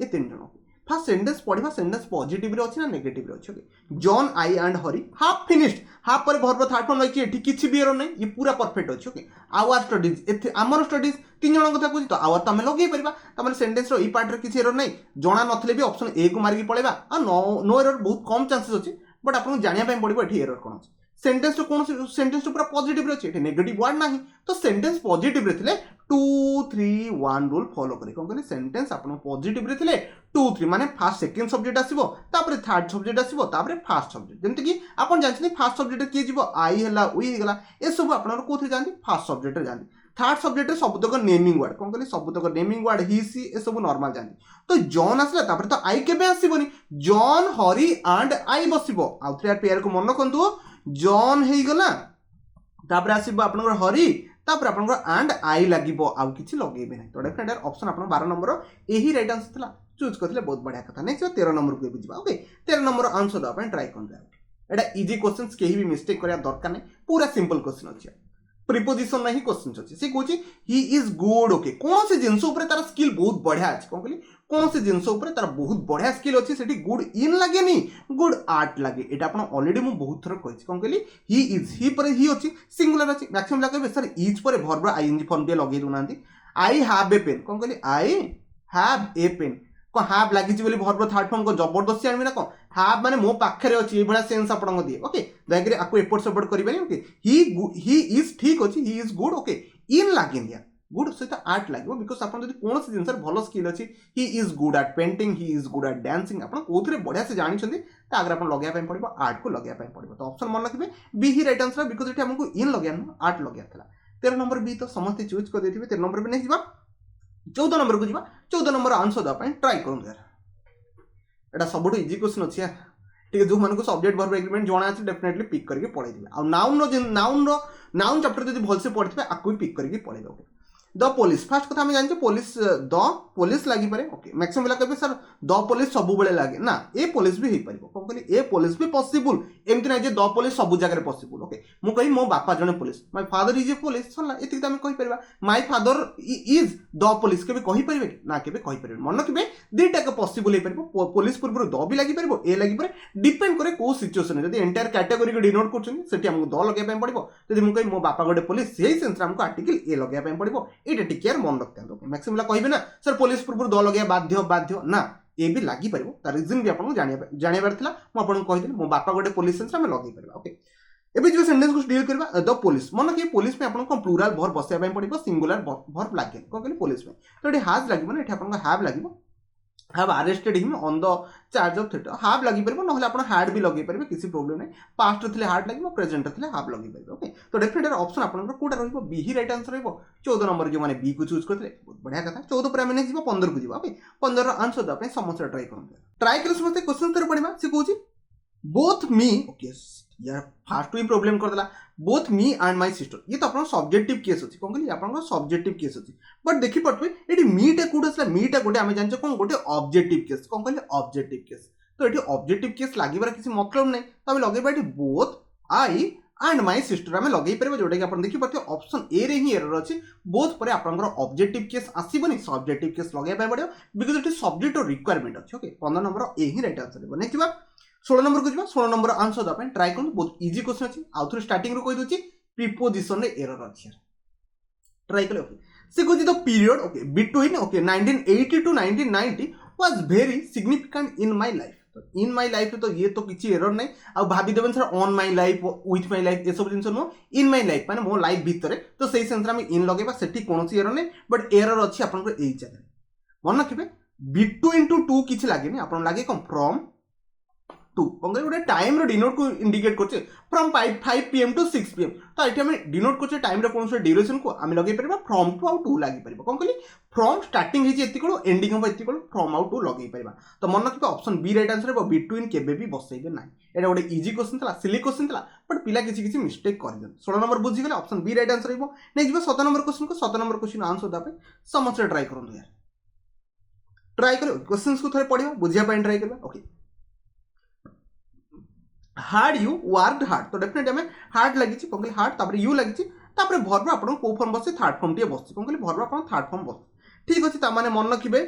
A: ये तीन जन फर्स्ट सेंटेंस पढ़िबा सेंटेंस पॉजिटिव रे अछि ना नेगेटिव रे अछि okay John I and Hari have finished have पर वर्ब थर्ड फॉर्म लाइक एठी किछि भी एरर नै ये पूरा परफेक्ट अछि ओके आवर स्टडीज एथे हमर स्टडीज तीन जन कथा कहछि तो आवर त हमें लगेई परिबा त माने सेंटेंस रो ई पार्ट रे किछि एरर नै जणा नथले भी ऑप्शन ए को मारि के पळेबा आ नो एरर बहुत कम चांसेस अछि बट आपन जानिया पय पड़िबो एठी एरर कोन अछि सेंटेंस तो कोन सेंटेंस तो पूरा पॉजिटिव रे अछि एठी नेगेटिव वर्ड नाही तो सेंटेंस पॉजिटिव रे थिले 2 3 1 रूल फॉलो करी कोन कहली सेंटेंस आपन पॉजिटिव रे थिले 2 3 माने फर्स्ट सेकंड सब्जेक्ट आसीबो तापरे थर्ड सब्जेक्ट आसीबो तापरे फर्स्ट सब्जेक्ट जेंति कि आपन जानछनी फर्स्ट सब्जेक्ट के जीवो आई हला उई गला ए सब आपन कोथि जानती फर्स्ट सब्जेक्ट रे जानती थर्ड सब्जेक्ट रे सबतक नेमिंग वर्ड कोन कहली सबतक नेमिंग वर्ड ही सी ए सब नॉर्मल जानती तो जॉन आसला तापरे तो आई केबे आसीबोनी जॉन हरी एंड आई बसिबो आ थ्री पेयर को मन रखंतु जॉन हेई गला तापरे आसीबो आपनकर हरी तापर आपनकर एंड आई लागिबो आ किछि लगेबे नै तो डेफिनेटली ऑप्शन आपन 12 नंबर एही राइट आंसर थला चूज करथिले बहुत बढ़िया कथा नेक्स्ट 13 नंबर को बुझिबा ओके 13 नंबर आंसर द अपन ट्राई करन एटा इजी क्वेश्चंस केही भी मिस्टेक करिया दरकार नै पूरा सिंपल क्वेश्चन अछि प्रीपोजिशन नहीं क्वेश्चन अछि से कहूची ही इज गुड ओके कोन से जिंस ऊपर तार स्किल बहुत बढ़िया अछि कोन कहली कोन से जिंस ऊपर तार बहुत बढ़िया स्किल अछि सेठी गुड इन लागे नी गुड आर्ट लागे एटा अपन ऑलरेडी मु बहुत थर कहिछि कोन कहली ही इज ही पर ही अछि सिंगुलर अछि मैक्सिमम लागे सर इज पर वर्ब आईएनजी फॉर्म दे लगे दुनांती आई हैव ए पेन कोन कहली आई हैव ए पेन कौन हाफ लगी भर्ब थर्ड फॉर्म को जबरदस्ती आनबी ना कौन हाफ माने मो पाखरे अछि ए भला सेंस आपन को दिए ओके दयाकरी आपको एपट सपोर्ट करिबेनी ओके ही इज ठीक अछि ही इज गुड ओके इन लागिन दिया गुड सहित आर्ट लगे बिकज आप कौन जिन भल स्किल अच्छी he is good at painting he is good at dancing आप कौन बढ़िया से जानते आगे आप लगे पड़ो आर्ट को लगे पड़ो तो ऑप्शन मन रखिए B he right answer because ये आमको इन लगे आर्ट लगे 13 नंबर बी तो समस्त चूज कर 13 नंबर भी नहीं 14 नंबर को जीवा 14 नंबर आंसर देवाई ट्राए करूँ यार एटा सब इजी क्वेश्चन अच्छी यार ठीक है जो मन को सब्जेक्ट वर्ब एग्रीमेंट जना अच्छे डेफिनेटली पिक करके पढ़े आ नाउन चैप्टर जो भलसे पढ़े आपको भी पिक करके पढ़े ओके द पुलिस फास्ट कथा हमें जानते पुलिस द पुलिस लगी पारे ओके मैक्सिमम पिला कहबे सर द पुलिस सब बेले लागे ना ए पुलिस भी हो पारिबो कोन कहली ए पुलिस भी पॉसिबल एमति ना जे द पुलिस सब जगह पॉसिबल ओके मु कहि मो बापा जने police my father is a police सला एति त हम कहि परबा my father is the police के भी कहि परबे ना के भी कहि परबे मन रखिबे दुईटा के पॉसिबल हो पारिबो पुलिस पूर्व द भी लागि पारिबो ए लागि पारे डिपेंड करे को सिचुएशन जदी एंटायर कैटेगरी को डिनोट करछन सेठी हमको द लगे पय पड़िबो जदी मु कहि मो बापा गोटे पुलिस सेही सेंस हमको आर्टिकल ए लगे पय पड़िबो एटा टिके मन रखते हैं मैक्सिमम कहे ना सर पुलिस पूर्व द लगे बाध्य बाध्य ना ये भी लगी पार तार रिजन भी आपको जानवर था मुझे कही मो बापा गोटे पुलिस सेंस में लगे पार ओके एबे जो सेंटेंस को डील करबा द पुलिस मन कि पुलिस में आपन को प्लूरल वर्ब बसैया पड़ो सिंगुलर वर्ब लागे कौन कहले पुलिस में तो ये हाज लगे ना आपन हैव लगे have arrested him on the charge of theatre half लगी पारे ना आप हार्ड भी लगे पारे किसी प्रोब्लेम नहीं पास्ट थे हार्ड लगे प्रेजेंट थे हाफ लगे पारे ओके तो डेफिनेट ऑप्शन आपको कौटा रही बी ही राइट आंसर रही 14 नंबर जो मैंने बी को चूज करते बहुत बढ़िया कथा 14 पर आम नहीं 15 को जी ओके 15 आंसर देवाई समस्त ट्राए कर समस्त क्वेश्चन तर पढ़ा सी कौन बोथ मी ओके यार फास्ट ही प्रोब्लेम करदेला both me and my sister ये तो अपना सब्जेक्टिव केस अच्छी कौन कहली आपन सब्जेक्टिव केस अच्छी बट देखि पड़े ये मीटा कौट आसला मीटा गोटे आम जानते कौन गोटे ऑब्जेक्टिव केस कौन कहले ऑब्जेक्टिव केस तो ये ऑब्जेक्टिव केस लगे किसी मतलब नहीं तो आम लगे both I and my sister आम लगे पारे जोटा कि आप देखिए ऑप्शन ए रे ही एरर अच्छी बोथ पर आपंकर ऑब्जेक्टिव केस आसबनी सब्जेक्टिव केस लगे पड़ो बिकज ये सब्जेक्ट रिक्वायरमेंट अच्छे okay 15 number A he right answer next 16 number को जी 16 नंबर आंसर देवाई ट्राए करूँ बहुत इजी क्वेश्चन अच्छी आउ थे स्टार्टिंग कही दूसरी प्रिपोजिशन रे एरर अच्छी ट्राए कले ओके से कहूँ the period okay between okay 1980 to 1990 was very significant in my life तो इन माय लाइफ तो ये तो किसी एरर नहीं आ भाभी Deven sir on my life with my life ये सब जिन नुह इन माय लाइफ माने मो लाइफ भितर तो सही सेंस में इन लगेबा सेठी कोनोसी एरर नहीं बट एरर अच्छी आपन को एई जगह मन रखिबे बिटवीन टू टू किछि लागेनी आपन लागे कम फ्रॉम टू गोटे टाइम डिनोट को इंडिकेट करछे फ्रॉम 5 PM टू 6 PM तो ये आम डिनोट करछे टाइम कौन से ड्यूरेशन को आम लगे पार फ्रॉम टू आउ टू लगे पार कौन कहली फ्रॉम स्टार्टिंग होती एंडिंग हम ये फ्रॉम आउ टू लगे पार तो मन रखिए ऑप्शन बी राइट आंसर है बिटवीन केबे भी बसैबे ना ये गोटे इजी क्वेश्चन था सिली क्वेश्चन था बट पिला किसी मिस्टेक कर 16 नंबर बुझीगले ऑप्शन बी राइट आंसर हो नहीं 7 नंबर क्वेश्चन को 7 नंबर क्वेश्चन आंसर देवाई समस्त ट्राए करूँ यार ट्राए कर क्वेश्चन को थे पढ़ा बुझापी ट्राए करवा okay hard you worked hard तो डेफिनेटली हमें हार्ड लगी कौन कहली हार्ड तापर यू लगी तापर भर्ब आपन को फॉर्म बसे थर्ड फॉर्म टी बस कौन कहली भर्ब आपन थर्ड फॉर्म बस ठीक अछि ता माने मन रखिबे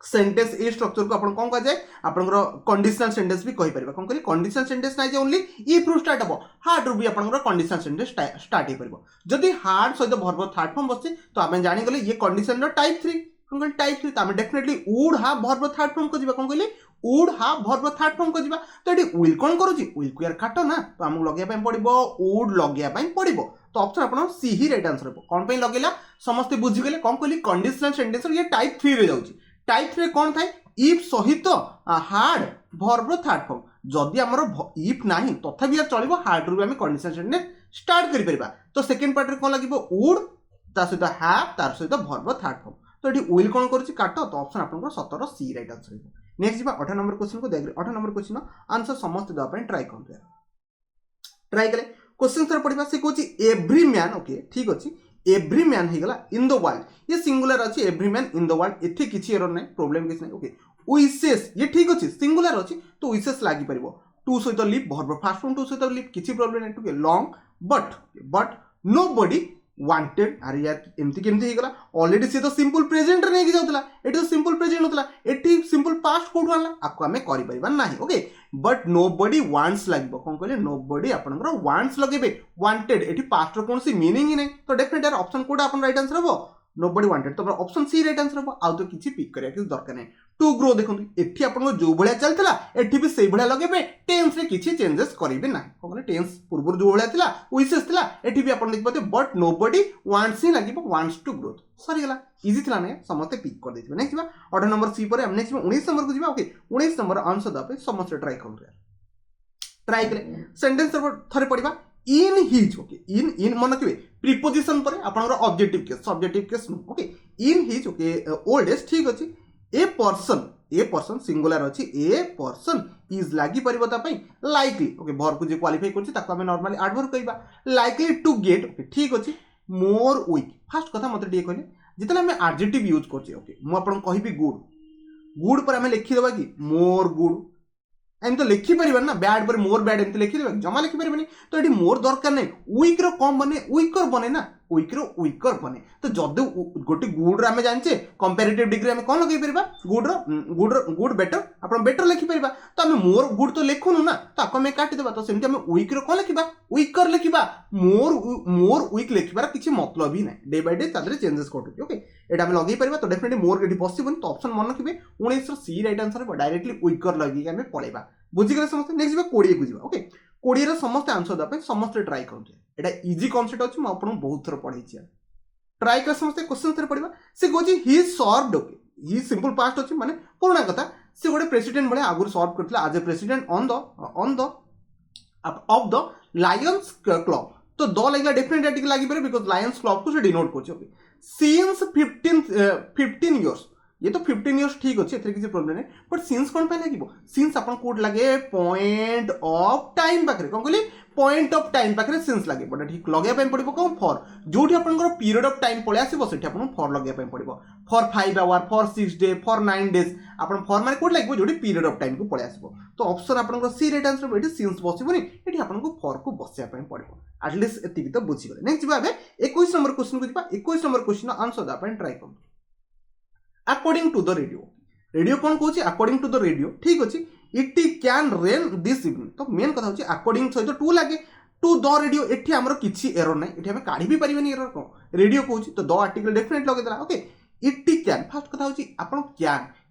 A: सेंटेंस ए स्ट्रक्चर को आपन कोन कह जाय आपन कंडीशनल सेंटेंस भी कहि परबा कौन कहली कंडीशनल सेंटेंस ना जे ओनली इफ रु स्टार्ट हबो हार्ड रु भी आपन कंडीशनल सेंटेंस स्टार्ट हे परबो जदी हार्ड सहित भर्ब थर्ड फॉर्म बसे तो आमे जानि गले ये कंडीशन रो टाइप 3 कौन कहली type 3 Tame definitely would have verb third form को जीवा कौन कहली would have verb third form को जीवा तो ये विल कौन करूची विल को यार काट ना तो हमको लगे पड़ो वुड लगे पड़ो तो ऑप्शन आपन सी ही राइट आंसर हो कौन पे लगेला समस्त बुझीगले कौन कहली कंडीशनल सेंटेंस ये टाइप 3 रे जाउची टाइप 3 कौन थाए इफ सहित हार्ड भर्ब थर्ड फॉर्म जदि आमर इफ नाही तथापि यार चलिबो हार्ड रु आमे कंडीशनल सेंटेंस स्टार्ट करि परिबा तो सेकंड पार्ट रे कौन लागिबो वुड ता सहित हैव तार सहित भर्ब थर्ड फॉर्म तो ये विल कौन करूची काट तो ऑप्शन आपन 17 सी राइट आंसर हो नेक्स्ट जीवा 18 नंबर क्वेश्चन को देख 18 नंबर क्वेश्चन आंसर समस्त देवाई ट्राए करते ट्राए कले क्वेश्चन सर पढ़ा से कहूँ एव्री मैन ओके ठीक अच्छे एव्री मैन हो गला इन द वर्ल्ड ये सिंगुलर अच्छी every man in the world एथे किसी एरर नहीं प्रोब्लेम किसी नहीं ओके विशेष ये ठीक अच्छे सिंगुलर अच्छी तो विशेष लगी पार टू सहित live verb first form to सहित लिव किसी प्रोब्लेम नहीं to long but nobody wanted अरे यार एमती केमती होगला ऑलरेडी सी तो सिंपल प्रेजेंट रे नहीं जाउतला एटी तो सिंपल प्रेजेंट होतला एटी सिंपल पास्ट कोड वाला आपको हमें करि परिबा नाही ओके बट नोबडी वांट्स लागबो कोन कहले नोबडी आपनकर वांट्स लगेबे वांटेड एटी पास्ट रो कोनसी मीनिंग ही नहीं तो डेफिनेटली ऑप्शन कोड आपन राइट आंसर हबो नोबडी वांटेड तो ऑप्शन सी राइट आंसर हबो आ तो किछि पिक करिया किछि दरकार नहीं टू ग्रो देखो एठी आपन जो भलिया चलतला एठी भी सेई भलिया लगेबे टेंस रे किछि चेंजेस करिवे ना कोन टेंस पूर्व जो भलिया थिला विशेष थिला एठी भी आपन देखबते बट नोबडी वांट्स ही लागिबो वांट्स टू ग्रो सरी गला इजी थिला ने समस्त पिक कर देथिबे नेक्स्ट बा ऑर्डर नंबर सी पर हम नेक्स्ट 19 नंबर को जिबा ओके 19 नंबर आंसर दा पे समस्त ट्राई करु ट्राई करे सेंटेंस थरे पढिबा इन हिज ओके इन मन के प्रीपोजिशन पर आपनकर objective case subjective case okay in his okay old age ठीक अछि ए पर्सन सिंगुलर अछि ए पर्सन इज लागी परिबता पई लाइकली ओके वर्ब को जे क्वालिफाई करछि ताको हम नॉर्मली एडवर्ब कहबा लाइकली टू गेट ओके ठीक अछि मोर वीक फर्स्ट कथा मते डी कहले जितले हम एडजेक्टिव यूज करछि ओके मु आपन कहबी गुड पर हम लिखि देबा कि मोर गुड एम तो लिखि परिबन ना बैड पर मोर बैड एम तो लिखि देबा जमा लिखि परिबनी तो एडी मोर दरकार नै वीक रो कम बने वीकर बने ना वीक रो वीकर बने तो जदि गोटे गुड रे हम जानचे कंपैरेटिव डिग्री हम कोन लगै परिबा गुड बेटर आपण बेटर लिखि परिबा तो हम मोर गुड तो लिखुनु ना ताको हम काटि देबा तो सेमति हम वीक रो कोन लिखिबा वीकर लिखिबा मोर वीक लिखिबार किछि मतलब ही नै डे बाय डे तादरे चेंजेस करथि ओके एटा हम लगै परिबा तो डेफिनेटली मोर एडी पॉसिबल तो ऑप्शन मन रखिबे 19 रो सी राइट आंसर डायरेक्टली वीकर लगि हम पळेबा बुझि गले समस्त नेक्स्ट बा 20 को जिबा ओके 20 रो समस्त आंसर दा पे समस्त ट्राई करथि एटा इजी कांसेप्ट अछि म आपन बहुत थर पढै छी ट्राई कर समस्त क्वेश्चन थर पढिबा से गोजी ही सर्वड ओके ही सिंपल पास्ट अछि माने पुराना कथा से गोटे प्रेसिडेंट बळे आगुर सर्व करथला as a president on the of the Lions Club तो द लागला डेफिनेटली आर्टिकल लागि परे बिकॉज़ लायंस क्लब को से डिनोट करछ ओके सिंस 15 इयर्स ये तो 15 इयर्स ठीक अच्छे एथरे किसी प्रॉब्लम नहीं बट सिंस कौन पे लागिबो सिंस अपन कोड लागे पॉइंट ऑफ टाइम पाखरे कोन कहली पॉइंट ऑफ टाइम पाखरे सिंस लागे बट ठीक लगे पे पड़िबो कोन फॉर जोठी अपन पीरियड ऑफ टाइम पळे आसीबो सेठी अपन फॉर लगे पे पड़िबो for 5 hour for 6 day for 9 days अपन फॉर माने कोड लागिबो जोठी पीरियड ऑफ टाइम को पळे आसीबो तो ऑप्शन अपन सी राइट आंसर बेटी सिंस बसिबोनी एठी अपन को फॉर को बसिया पे पड़िबो एटलीस्ट एतिकी तो बुझी गले नेक्स्ट बाबे 21 नंबर क्वेश्चन को जिबा 21 नंबर क्वेश्चन आंसर दा पे ट्राई करू अकॉर्डिंग टू द रेडियो कौन कहूँ अकॉर्डिंग टू द रेडियो ठीक अच्छे it can rain this evening तो मेन कथा होची अकॉर्डिंग सहित टू लागे टू द रेडियो एठी हमरो किछि एरर नै एठी हम काढी भी परिबेनी एरर को रेडियो कहूँ तो द आर्टिकल डेफिनेट लगे देला ओके इट कैन फर्स्ट कथा होची आपण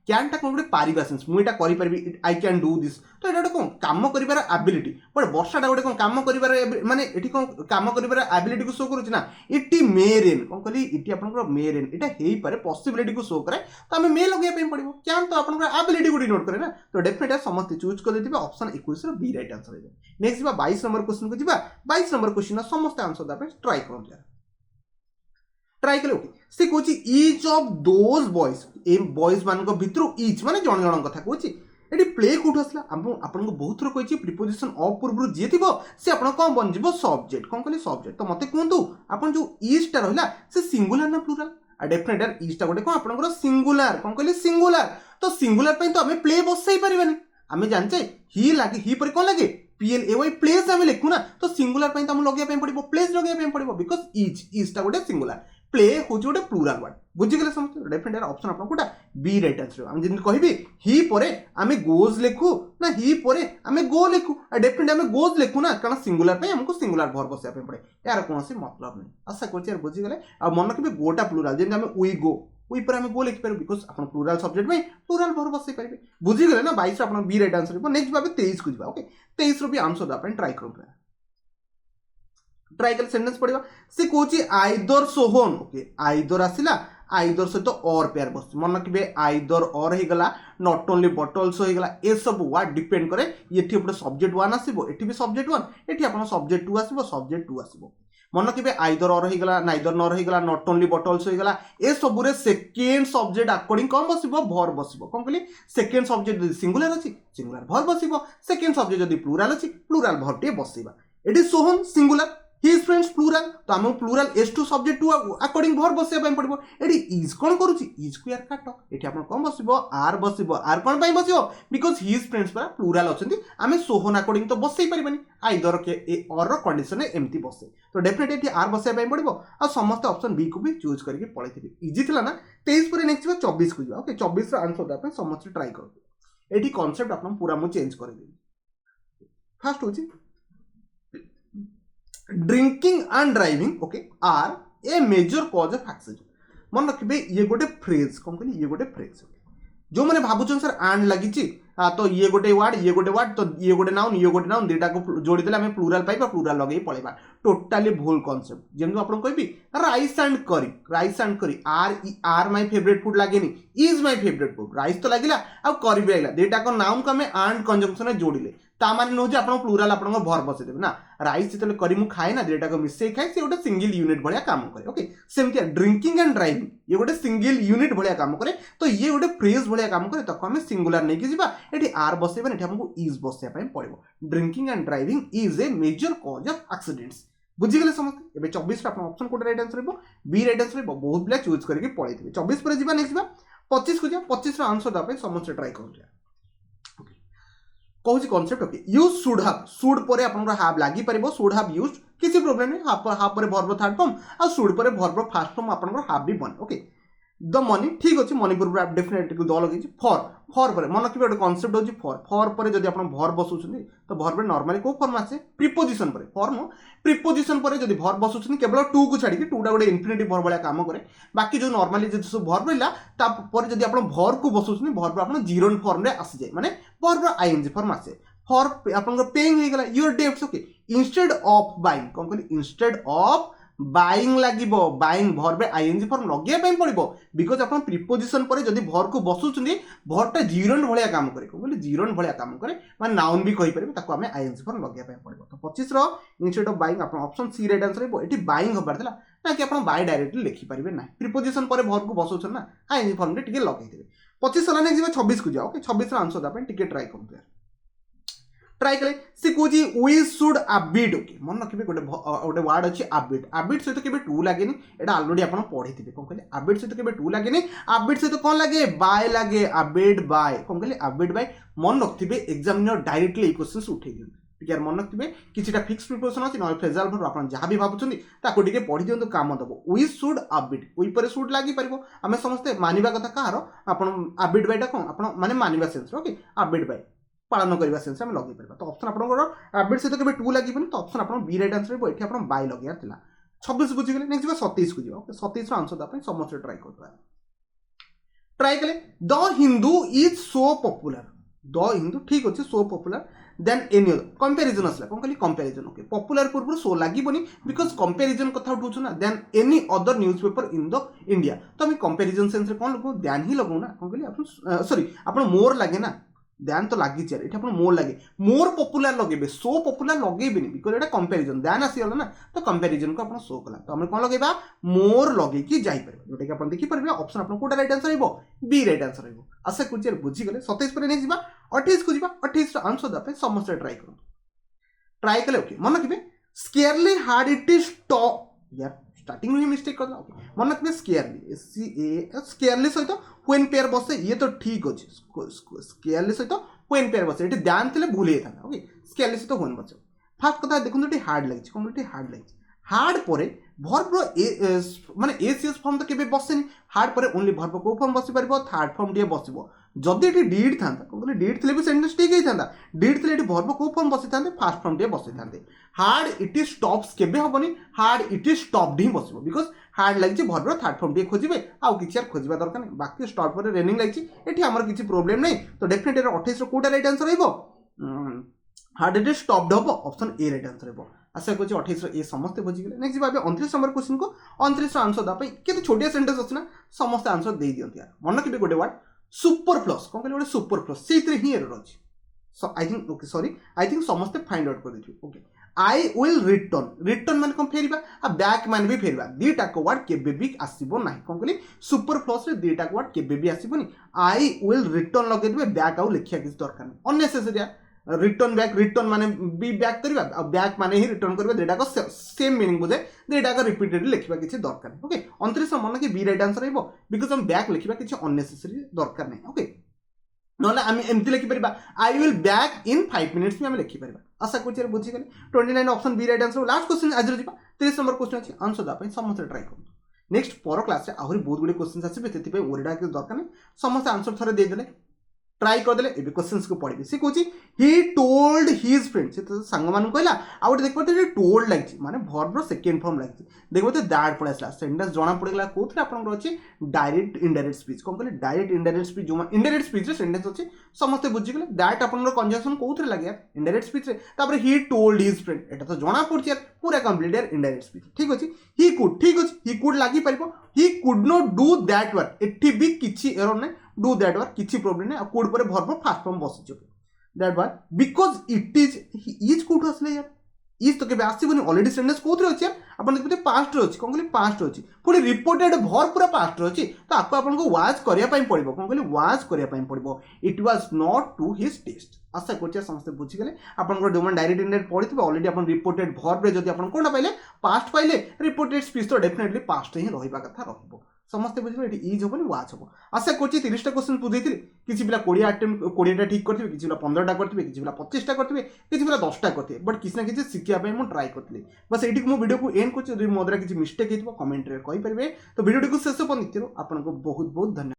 A: कैन टा कोन गोटे पारिबा सेंस मु एटा करि परबी आई कैन डू दिस तो एटा कोन काम करिबार एबिलिटी बट वर्षा टा गोटे कोन काम करिबार माने एठी कोन काम करिबार एबिलिटी को शो करूची ना इटी मे रेन कोन कहली इटी आपनकर मे रेन एटा हेई पारे पॉसिबिलिटी को शो करे तो हमें मे लगे पे पड़िबो कैन तो आपनकर एबिलिटी को डिनोट करे ना तो डेफिनेटली समस्त चूज कर देथिबे ऑप्शन 21 रो बी राइट आंसर है नेक्स्ट बा 22 नंबर क्वेश्चन को जिबा 22 नंबर क्वेश्चन समस्त आंसर दा पे ट्राई करू ट्राई कले ओके से Kochi each of those boys A boys मान को भितरु ईच माने जण जण कथा कोची एटी प्ले कोठ असला आपन को बहुत थरो कोची प्रीपोजिशन ऑफ पूर्व जे थिबो से आपन कोन बन जिवो सब्जेक्ट कोन कहली सब्जेक्ट तो मते कोंतु आपन जो ईच टा रहला से सिंगुलर ना प्लुरल आ डेफिनेटली ईच टा गोटे कोन आपन को सिंगुलर कोन कहली सिंगुलर तो सिंगुलर पे तो हमें प्ले बसई परिबानी हमें जानचे ही लागे ही पर कोन लागे PLAY प्लेस हमें लिखु ना तो सिंगुलर पे तो हम लगे पे पड़िबो प्लेस लगे पे पड़िबो बिकॉज़ ईच टा गोटे सिंगुलर प्ले होची गोटे प्लुराल वर्ड बुझि गेले समझ डेफिनेटली ऑप्शन आपन कोटा बी राइट आंसर हम जिन कहबी ही परे हमें गोज लिखु ना ही परे हमें गो लिखु डेफिनेटली हमें गोज लिखु ना कारण सिंगुलर पे हमको सिंगुलर वर्ब बसिया पे पड़े यार कोनसी मतलब नहीं आशा करछि यार बुझि गेले आ मन के गोटा प्लुराल जेन हमें वी गो वी पर हमें गो लिख पारे बिकॉज़ अपन प्लुराल सब्जेक्ट में प्लुराल वर्ब बसै पारे बुझि गेले ना 22 अपन बी राइट आंसर हो नेक्स्ट बाबे 23 को जिबा ओके 23 रो भी आंसर अपन ट्राई करू ट्राई कर सेंटेंस पढ़िबा से कोची आइदर सोहन ओके आइदर आसिला आइदर सहित तो और पेयर बस मन रखिबे आइदर और हे गला नॉट ओनली बट आल्सो हे गला ए सब वर्ड डिपेंड करे एठी ऊपर सब्जेक्ट 1 आसीबो एठी भी सब्जेक्ट 1 एठी अपन सब्जेक्ट 2 आसीबो सब्जेक्ट 2 आसीबो मन रखिबे आइदर और हे गला नाइदर नॉर हे गला नॉट ओनली बट आल्सो हे गला ए सब रे सेकंड सब्जेक्ट अकॉर्डिंग कोन बसिबो वर्ब बसिबो कोन कहली सेकंड सब्जेक्ट जदी सिंगुलर अछि सिंगुलर वर्ब बसिबो सेकंड सब्जेक्ट जदी प्लुरल अछि प्लुरल वर्ब टे बसिबा एठी Sohan singular his friends plural तो हम plural s2 subject to according verb बसिया पय पड़बो एडी is कोन करूची is को यार काटो एठी आपण कोन बसिबो r कोन पय बसियो बिकॉज़ his friends पर plural अछंती हमें सोहन अकॉर्डिंग तो बसई परिबनी आइदर के ए और कंडीशन एमती बसे तो डेफिनेटली एठी r बसिया पय पड़बो आ समस्त ऑप्शन बी को भी चूज करके पळैथिबे इजी थिला ना 23 पर नेक्स्ट 24 को ओके 24 रा आंसर दा पे समस्त ट्राई करू एठी कांसेप्ट आपण पूरा मु चेंज कर देबी फर्स्ट होची drinking and driving okay are a major cause of accident मन रखिबे ये गोटे फ्रेज कोन कहली ये गोटे फ्रेज जो मैंने भावुन सर एंड लगी तो ये गोटे वर्ड तो ये गोटे नाउन दुटा को जोड़ीदे आम प्लूराल पाइबा प्लूराल लगे पड़ेगा टोटाली भूल कॉन्सेप्ट जमी आपको कहबी राइस एंड करी आर माय फेवरेट फूड लगे is my favourite food rice तो लगे आ करी भी लगे दुटा को नाउन को आम एंड कंजंक्शन जोड़े तामान नुह आप प्लूराल आप भर बसईदेवे ना राइस जो करी मुझे खाए ना दुटा को मिसई खाए सी गोटे सिंगल यूनिट भाया काम करे ओके सेमती ड्रिंकिंग एंड ड्राइविंग ये गोटे सिंगल यूनिट भाया काम करे तो ये गोटे फ्रेज भाया काम करे तक आम सिंगुलर नहीं जावा ये आर बसैबा ये आमको इज बसैया पड़ो drinking and driving is a major cause of accidents बुझीगले समस्त A 24 option code right answer B right answer बहुत पिला चूज करके पड़े 24 पर जीवा नेक्स्ट 25 को जा 25 आंसर दबा समस्त ट्राई कर कहूँ कॉन्सेप्ट ओके यूज शुड पर आपन हाव लगी पार शुड हाव यूज किसी प्रोब्लेम नहीं हाव पर भर्ब थर्ड फॉर्म आ शुड पर भर्ब फास्ट फॉर्म आपन हाव भी बने ओके द मनी ठीक अच्छे मनी पूर्व डेफिनेटली द लगे फॉर पर मन रखिए गोटे कॉन्सेप्ट होची फॉर पर जब आप भर बसुଛନ୍ତି तो भर नॉर्मली को फॉर्म आसे प्रीपोजिशन पर फॉर्म प्रीपोजिशन पर जब भर बसुଛନ୍ତି केवल टू को छाड़ी टूटा गोटे इन्फिनिटिव भर भाया काम करे बाकी जो नॉर्मली जो सब भर रहा तापर जब आप भर को बसुଛନ୍ତି भर आप जीरो फॉर्म रे आसी जाए माने भर आईएनजी फॉर्म आसे फॉर आपन पेइंग हो गला your debts okay instead of buying कौन कहली इंस्टेड ऑफ बाइंग लगे बाइंग भर आईएनजी फॉर्म लगे पड़ो बिकज आप प्रीपोजिशन पर जब भर को बसुଛନ୍ତି भरटा जीरोन भाया काम करे कहले जीरोन भाया काम करे मैं नाउन भी कहि परिबे ताको हमें आईएनजी फॉर्म लगे पड़ो तो 25 रो इंस्टेड ऑफ बाइंग आप ऑप्शन सी राइट आंसर है एटी बाइंग होबार थला ना कि आप बाय डायरेक्टली लिखि परिबे ना प्रीपोजिशन पर भर को बसुछन ना आईएनजी फॉर्म रे टिके लगे देबे 25 ला नेक्स्ट 26 को जाओ ओके 26 रो आंसर दापे टिके ट्राई करते ट्राई कले सी कौन वी शुड आबिट ओके मन रखिए गोटे वर्ड अच्छे आबिट सहित केबे टू लगे एटा ऑलरेडी आप पढ़ी थे कौन कहले आबिट सहित केबे टू लगे आबिट सहित कौन लगे बाय लगे आबिट बाय कौन कहले आबिट बाय मन रखिए एग्जामिनर डायरेक्टली क्वेश्चन उठे दिखाँ यार मन रखिए किसी फिक्स प्रिपोजिशन अच्छी ना फ्रेजाल भर आप जहाँ भी भावुँगी पढ़ी दिखाँ काम दब वी शुड आबिट वी पर शुड लगी पार आम समस्ते मानिबा कथा कहार आप आबिट बायटा कौन आप माने मानिबा सेंस ओके आबिट बाय पालन करने सेंस में लगे पार तो ऑप्शन आप आबिट सहित केबे टू लगे तो ऑप्शन आप बी राइट आंसर ये आप बाय लगे 26 बुझीगले नेक्स्ट 27 को जाओ 27 आंसर दापे समस्त ट्राई कर ट्राई कले the Hindu is so popular the Hindu ठीक अच्छे so popular than any other comparison आसला कौन कहली कंपैरिजन ओके पॉपुलर पूर्व सो लगी बिकज कंपैरिजन कथा उठाऊँ ना than any other newspaper in the India तो आम कंपैरिजन सेंस कौन लगो दैन ही लगो ना कौन कहली सॉरी आप मोर लगे ना दैन तो लगी ये आप मोर लगे मोर पॉपुलर लगे सो पॉपुलर लगे बिकज ये कंपैरिजन दैन आसीगला ना तो कंपैरिजन को आप शो कला तो आम कौन लगेगा मोर लगे जापर जोटा कि आप देखिपारे ऑप्शन आप कोटा right answer B right answer आशा कर बुझीगले 27 पर नहीं 28 को जा 28 आंसर दें समस्त ट्राई कर ट्राई कले ओके मन रखिए स्केयरली हार्ड इट इज टॉप यार स्टार्टिंग में मिस्टेक कर मन रखिए स्केयरली सहित व्हेन पेयर बसे ये तो ठीक अच्छे स्केयरली सहित व्हेन पेयर बसे ये दैन थे भूल जाता ओके स्केयरली सहित व्हेन बसे फास्ट कथा देखो ये हार्ड लगी कौन ये हार्ड लगी हार्ड पर भर्ब माने एसीएस फॉर्म तो केबे बसेनी हार्ड पर ओनली भर्ब को फॉर्म बसी पारिबो थर्ड फॉर्म टे बसिबो जदि एटी डीड था कहले डीड थे भी सेंटेंस ठीक ही था डीड थे भर्ब को फॉर्म बसी था फास्ट फॉर्म टे बसी था हार्ड इट इज स्टॉप्स केबे हबनी हार्ड इट इज स्टॉप्ड ही बसिबो बिकज हार्ड लगी भर्बर थर्ड फॉर्म टे खोजे आउ किसी खोजा दरकार नहीं बाकी स्टॉप पर रेनिंग लगी ये आमर किसी प्रोब्लेम नहीं तो डेफिनेटली 28 कोटा right answer hard it is stopped हम ऑप्शन ए राइट आंसर हो आशा कर 28 ए समस्त बुझीगले नेक्स्ट भाव 29 नंबर क्वेश्चन को 29 आंसर देवाई केते छोटिया सेंटेंस अच्छे ना समस्त आंसर दे दियंती यार मन रखिए गोटे वर्ड सुपर प्लस कौन कहले गोटे सुपर प्लस से ही एरर अच्छे I think okay sorry I think समस्ते फाइंड आउट कर देथिबे ओके आई विल रिटर्न मान कौन फेरवा आ बैक मान भी फेरवा दीटा को वर्ड केबे भी आसीबो नाही कौन कहली सुपर प्लस रे दीटा को वर्ड केबे भी आसीबोनी आई विल रिटर्न लगे देबे बैक आउ लिखिया किसी दरकार नहीं अननेसेसरी रिटर्न बैक रिटर्न माने भी बैक करवा आ बैक माने ही रिटर्न करवा देटा को सेम मीनिंग बुझे देटा को रिपीटेडली लिखिबा किसी दरकार नहीं ओके 29 मन कि बी राइट आंसर हेबो बिकज हम बैक लिखिबा किसी अननेसेसरी दरकार नहीं ओके नहले आम एमती लिखिपर I will back in 5 minutes में आम लिखिपर आशा कर बुझीगले 29 option B right answer last question आज जा 30 नंबर क्वेश्चन अच्छे आंसर देवाई समस्त ट्राई करूँ नेक्स्ट पर क्लास आहरी बहुत गुड़े क्वेश्चन आसवे से ओरिडा दरकार नहीं समस्त आंसर थे देदेले ट्राई करदे ए क्वेश्चन को पढ़े सी कौन ही टोल्ड हिज फ्रेंड से तो सांग मान कहला आ गए देखिए टोल्ड लगी माने भर्बर सेकेंड फॉर्म लगी देखिए दैट पड़े आसला सेंटेंस जना पड़ेगा कौन आपंकर अच्छे डायरेक्ट इनडायरेक्ट स्पीच कौन कहले डायरेक्ट इनडायरेक्ट स्पीच जो इनडायरेक्ट स्पीच सेंटेंस अच्छे समस्ते बुझीगले दैट आपंकर कंजक्शन कौन लगे यार indirect speech he told his friend एटा तो जना पड़ी यार पूरा कंप्लीट यार इनडायरेक्ट स्पीच ठीक अच्छे ही कुड ठीक अच्छे ही कुड लगी पार he could not do that work एटी भी किसी एरर ना डू दैट वर्क किसी प्रॉब्लम नहीं कुड पर भरपूर फास्ट फॉर्म बस that work because it is कौट आसले यार इज तो केबे आसीबनी ऑलरेडी सेंटेंस कोथरे अछि आपण देखते पास्ट रे अछि कोन कहली पास्ट अछि पुनी रिपोर्टेड भर पूरा पास्ट रे अछि तो आपको आपण को वाच करिया पई पड़िबो कोन कहली वाच करिया पई पड़िबो it was not to his test आशा करछि समस्त बुझि गेले आपण को डोमेन डायरेक्ट इनडायरेक्ट पढितबे ऑलरेडी आपण रिपोर्टेड भर रे जदि आपण कोनटा पाइले पास्ट पाइले रिपोर्टेड स्पीच तो डेफिनेटली पास्ट ही रहिबा कथा रहइबो समस्ते बुझे ये इज हम वाच हम आशा कर 30टा क्वेश्चन बुझे किसी पिला 20 अटेम्प्ट 20टा ठीक करते किसी पिला 15टा करते किसी पिला 25टा करते किसी पिला 10टा करते बट किसी ना किसी शिखा मुझे ट्राए करी बस ये मो वीडियो को एंड कर मो द्वारा किसी मिस्टेक हो कमेंट रे कहि परिबे तो वीडियो को शेष पर देखियो आपको बहुत बहुत धन्यवाद।